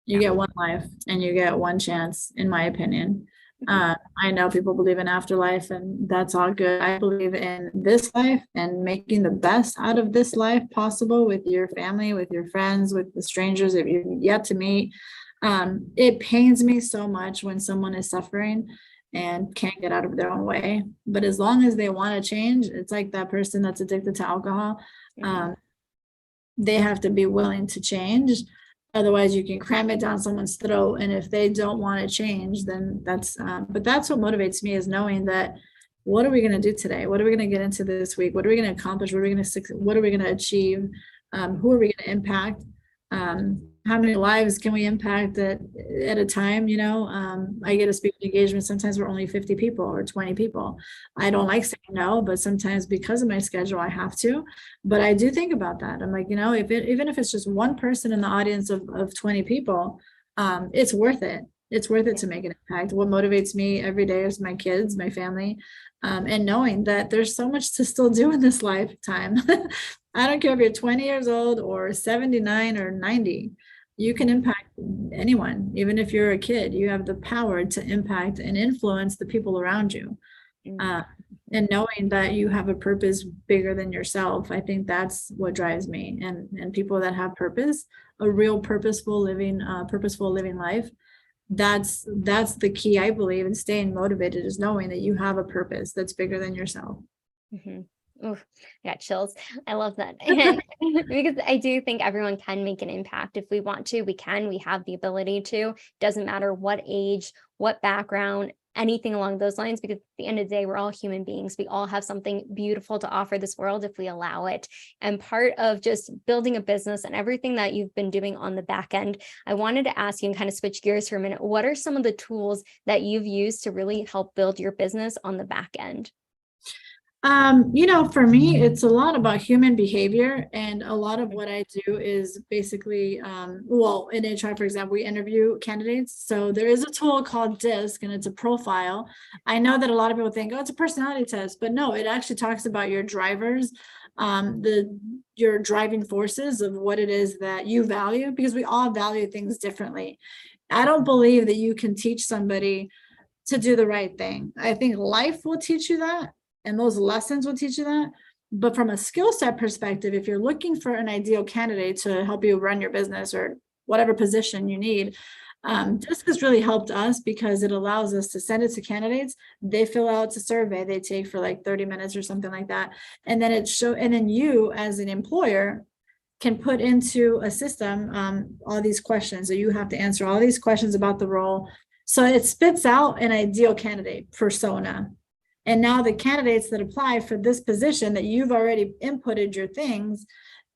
You Yeah. get one life and you get one chance, in my opinion. Mhm. I know people believe in afterlife, and that's all good. I believe in this life and making the best out of this life possible with your family, with your friends, with the strangers that you've yet to meet. It pains me so much when someone is suffering and can't get out of their own way. But as long as they want to change, it's like that person that's addicted to alcohol. Mhm. Um, they have to be willing to change. Otherwise, you can cram it down someone's throat. And if they don't want to change, then but that's what motivates me, is knowing that what are we going to do today? What are we going to get into this week? What are we going to accomplish? What are we going to achieve? Who are we going to impact? How many lives can we impact at a time? I get a speaking engagement. Sometimes we're only 50 people or 20 people. I don't like saying no, but sometimes because of my schedule, I have to. But I do think about that. I'm like, even if it's just one person in the audience of 20 people, it's worth it. It's worth it to make an impact. What motivates me every day is my kids, my family, and knowing that there's so much to still do in this lifetime. I don't care if you're 20 years old or 79 or 90, you can impact anyone. Even if you're a kid, you have the power to impact and influence the people around you. Mhm. And knowing that you have a purpose bigger than yourself, I think that's what drives me. And people that have purpose, a real purposeful living life, that's the key, I believe, in staying motivated, is knowing that you have a purpose that's bigger than yourself. Mhm. Oof, I got chills. I love that. And because I do think everyone can make an impact. If we want to, we can. We have the ability to. Doesn't matter what age, what background, anything along those lines, because at the end of the day, we're all human beings. We all have something beautiful to offer this world if we allow it. And part of just building a business and everything that you've been doing on the back end, I wanted to ask you and kind of switch gears for a minute. What are some of the tools that you've used to really help build your business on the back end? For me, it's a lot about human behavior. And a lot of what I do is basically, in HR, for example, we interview candidates. So there is a tool called DISC, and it's a profile. I know that a lot of people think, oh, it's a personality test, but no, it actually talks about your drivers, your driving forces of what it is that you value, because we all value things differently. I don't believe that you can teach somebody to do the right thing. I think life will teach you that, and those lessons will teach you that. But from a skill set perspective, if you're looking for an ideal candidate to help you run your business or whatever position you need, DISC has really helped us because it allows us to send it to candidates. They fill out a survey they take for like 30 minutes or something like that. And then and then you as an employer can put into a system all these questions. So you have to answer all these questions about the role. So it spits out an ideal candidate persona. And now the candidates that apply for this position that you've already inputted your things,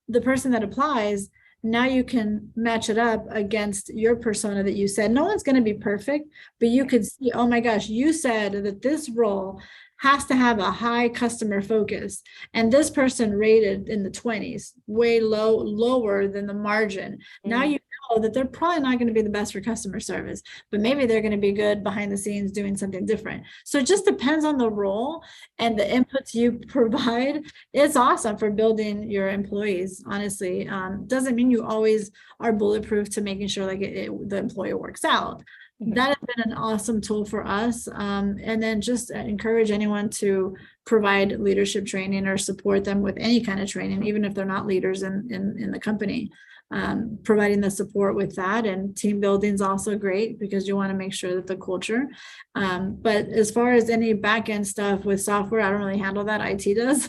the person that applies, now you can match it up against your persona that you said. No one's going to be perfect, but you could see, oh my gosh, you said that this role has to have a high customer focus. And this person rated in the 20s, way lower than the margin. Now you know that they're probably not going to be the best for customer service, but maybe they're going to be good behind the scenes doing something different. So it just depends on the role and the inputs you provide. It's awesome for building your employees, honestly. Doesn't mean you always are bulletproof to making sure like the employer works out. That has been an awesome tool for us. And then just encourage anyone to provide leadership training or support them with any kind of training, even if they're not leaders in the company. Providing the support with that, and team building is also great because you want to make sure that the culture. But as far as any back end stuff with software, I don't really handle that. IT does.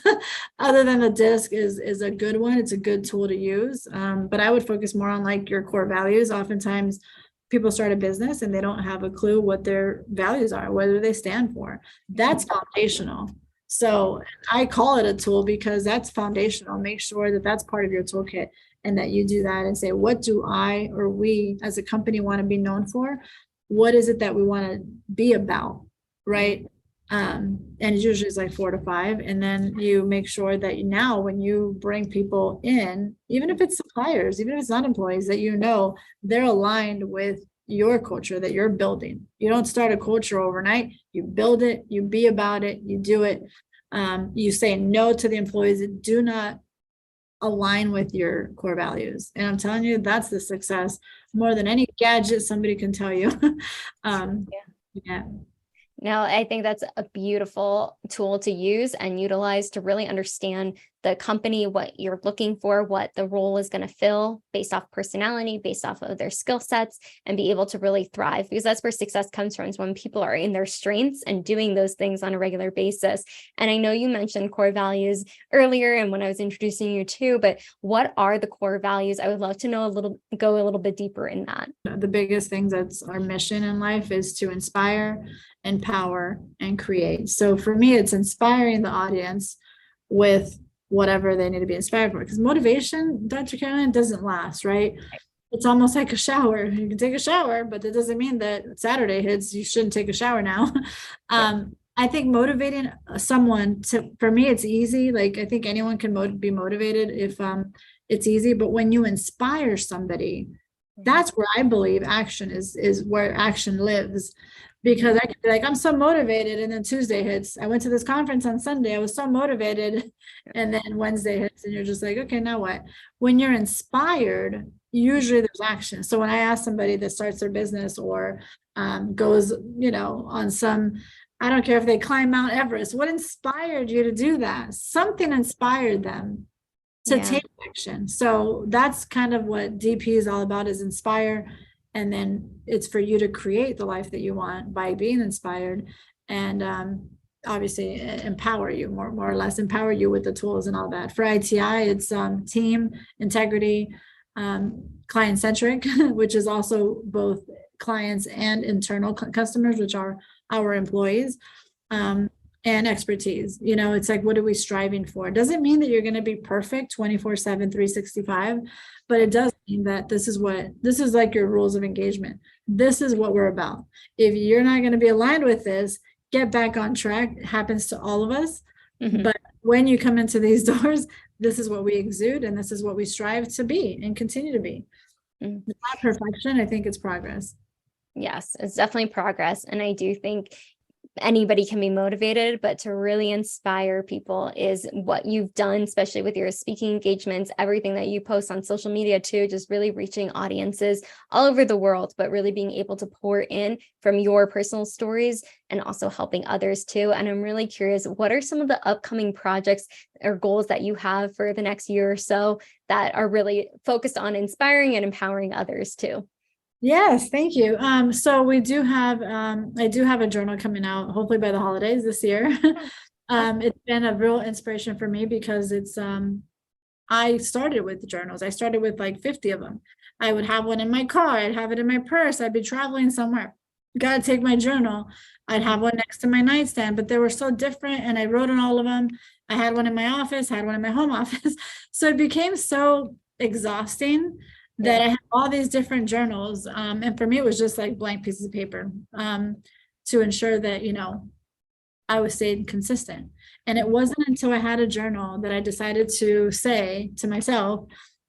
Other than the DISC is a good one. It's a good tool to use. But I would focus more on like your core values. Oftentimes people start a business and they don't have a clue what their values are, whether they stand for. That's foundational. So I call it a tool because that's foundational. Make sure that that's part of your toolkit and that you do that and say, what do I or we as a company want to be known for? what is it that we want to be about, right? And it usually is like 4 to 5. And then you make sure that now when you bring people in, even if it's suppliers, even if it's not employees, that you know they're aligned with your culture that you're building. You don't start a culture overnight. You build it, you be about it, you do it. You say no to the employees that do not align with your core values. And I'm telling you, that's the success more than any gadget somebody can tell you. Yeah. Now, I think that's a beautiful tool to use and utilize to really understand the company, what you're looking for, what the role is going to fill based off personality, based off of their skill sets, and be able to really thrive, because that's where success comes from, is when people are in their strengths and doing those things on a regular basis. And I know you mentioned core values earlier and when I was introducing you too, but what are the core values? I would love to know go a little bit deeper in that. The biggest things that's our mission in life is to inspire, empower, and create. So for me, it's inspiring the audience with whatever they need to be inspired for, because motivation, Dr. Caroline, doesn't last, right? It's almost like a shower. You can take a shower, but that doesn't mean that Saturday hits, you shouldn't take a shower now. I think motivating someone for me, it's easy. Like, I think anyone can be motivated if it's easy, but when you inspire somebody, that's where I believe action is where action lives. Because I could be like, I'm so motivated, and then Tuesday hits. I went to this conference on Sunday. I was so motivated, and then Wednesday hits, and you're just like, okay, now what? When you're inspired, usually there's action. So when I ask somebody that starts their business or goes, on some, I don't care if they climb Mount Everest, what inspired you to do that? Something inspired them to take action. So that's kind of what DP is all about, is inspire. And then it's for you to create the life that you want by being inspired, and obviously empower you, more or less empower you with the tools and all that. For ITI, it's team, integrity, client-centric, which is also both clients and internal customers, which are our employees, and expertise. It's like, what are we striving for? It doesn't mean that you're going to be perfect 24/7, 365, but it does mean that this is like your rules of engagement. This is what we're about. If you're not going to be aligned with this, get back on track. It happens to all of us. Mm-hmm. But when you come into these doors, this is what we exude, and this is what we strive to be and continue to be. Mm-hmm. It's not perfection. I think it's progress. Yes, it's definitely progress. And I do think anybody can be motivated, but to really inspire people is what you've done, especially with your speaking engagements, everything that you post on social media too, just really reaching audiences all over the world, but really being able to pour in from your personal stories and also helping others too. And I'm really curious, what are some of the upcoming projects or goals that you have for the next year or so that are really focused on inspiring and empowering others too? Yes, thank you. So we do have, I do have a journal coming out, hopefully by the holidays this year. It's been a real inspiration for me because it's, I started with the journals. I started with like 50 of them. I would have one in my car. I'd have it in my purse. I'd be traveling somewhere. Got to take my journal. I'd have one next to my nightstand, but they were so different. And I wrote in all of them. I had one in my office, had one in my home office. So it became so exhausting that I have all these different journals. And for me, it was just like blank pieces of paper to ensure that, I was staying consistent. And it wasn't until I had a journal that I decided to say to myself,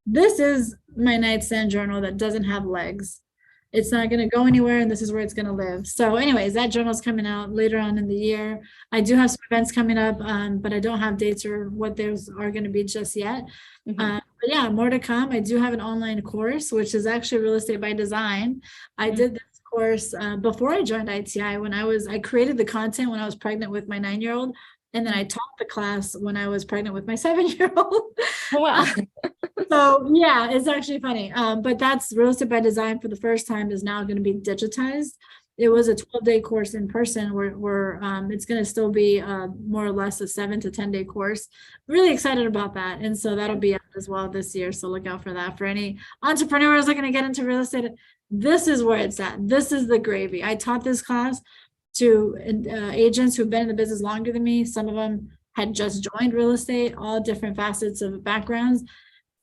this is my nightstand journal that doesn't have legs. It's not going to go anywhere, and this is where it's going to live. So anyways, that journal is coming out later on in the year. I do have some events coming up, but I don't have dates or what those are going to be just yet. Mm-hmm. But yeah, more to come. I do have an online course, which is actually Real Estate by Design. I did this course before I joined ITI. I created the content when I was pregnant with my 9-year-old. And then I taught the class when I was pregnant with my 7-year-old. Wow. So yeah, it's actually funny. But that's Real Estate by Design for the first time is now going to be digitized. It was a 12-day course in person where it's going to still be more or less a 7 to 10-day course. Really excited about that. And so that'll be out as well this year. So look out for that. For any entrepreneurs looking to get into real estate, this is where it's at. This is the gravy. I taught this class to agents who've been in the business longer than me. Some of them had just joined real estate, all different facets of backgrounds.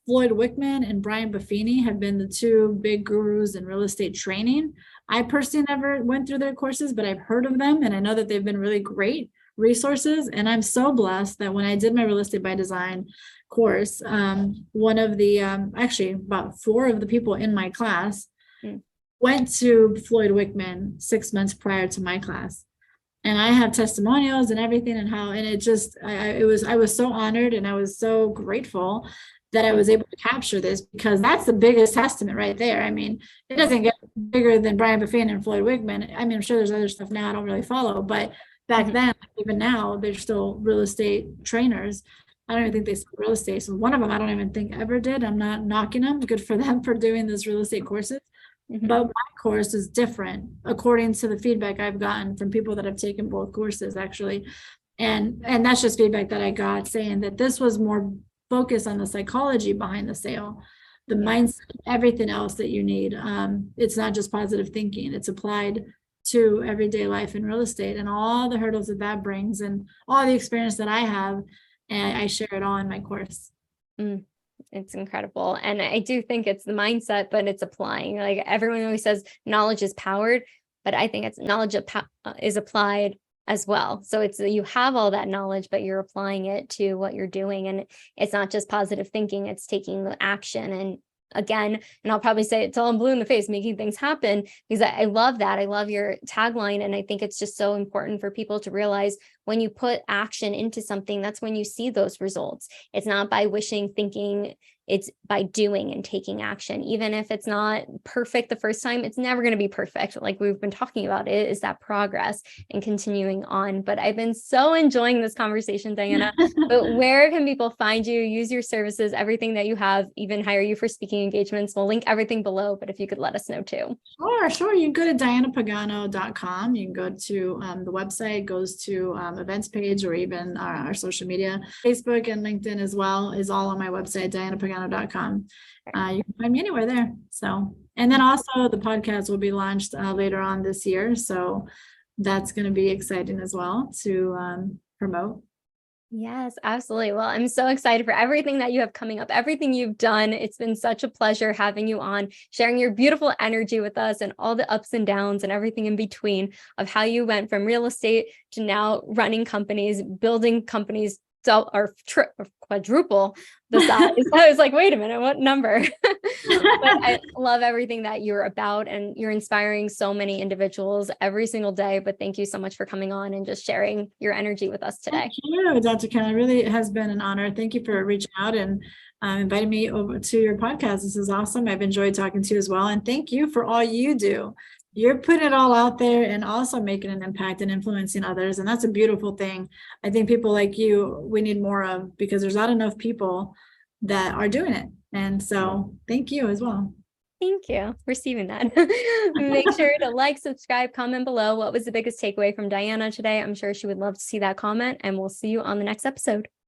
Floyd Wickman and Brian Buffini have been the two big gurus in real estate training. I personally never went through their courses, but I've heard of them and I know that they've been really great resources. And I'm so blessed that when I did my real estate by design course, one of the actually about 4 of the people in my class went to Floyd Wickman 6 months prior to my class. And I have testimonials and everything and it just, I was so honored and I was so grateful that I was able to capture this, because that's the biggest testament right there. I mean, it doesn't get bigger than Brian Buffini and Floyd Wickman. I mean, I'm sure there's other stuff now I don't really follow, but back then, even now, they're still real estate trainers. I don't even think they sell real estate. So one of them, I don't even think ever did. I'm not knocking them. Good for them for doing this real estate courses. But my course is different according to the feedback I've gotten from people that have taken both courses, actually. And that's just feedback that I got, saying that this was more focused on the psychology behind the sale, the mindset, everything else that you need. It's not just positive thinking, it's applied to everyday life in real estate and all the hurdles that brings and all the experience that I have. And I share it all in my course. It's incredible. And I do think it's the mindset, but it's applying. Like everyone always says, knowledge is powered, but I think it's knowledge is applied as well. So it's, you have all that knowledge, but you're applying it to what you're doing. And it's not just positive thinking, it's taking the action. And again, and I'll probably say it till I'm blue in the face, making things happen, because I love that. I love your tagline. And I think it's just so important for people to realize when you put action into something, that's when you see those results. It's not by wishing, thinking, it's by doing and taking action. Even if it's not perfect the first time, it's never going to be perfect. Like we've been talking about, it is that progress and continuing on. But I've been so enjoying this conversation, Diana. But where can people find you, use your services, everything that you have, even hire you for speaking engagements? We'll link everything below, but if you could let us know too. Sure. You can go to dianapagano.com. You can go to the website, goes to events page, or even our social media, Facebook and LinkedIn as well, is all on my website, dianapagano.com. You can find me anywhere there. So, and then also the podcast will be launched later on this year. So that's going to be exciting as well to promote. Yes, absolutely. Well, I'm so excited for everything that you have coming up, everything you've done. It's been such a pleasure having you on, sharing your beautiful energy with us and all the ups and downs and everything in between of how you went from real estate to now running companies, building companies, or quadruple the size. I was like, wait a minute, what number? But I love everything that you're about, and you're inspiring so many individuals every single day. But thank you so much for coming on and just sharing your energy with us today. Thank you, Dr. Ken. It really has been an honor. Thank you for reaching out and inviting me over to your podcast. This is awesome. I've enjoyed talking to you as well. And thank you for all you do. You're putting it all out there and also making an impact and influencing others. And that's a beautiful thing. I think people like you, we need more of, because there's not enough people that are doing it. And so thank you as well. Thank you. Receiving that. Make sure to like, subscribe, comment below. What was the biggest takeaway from Diana today? I'm sure she would love to see that comment, and we'll see you on the next episode.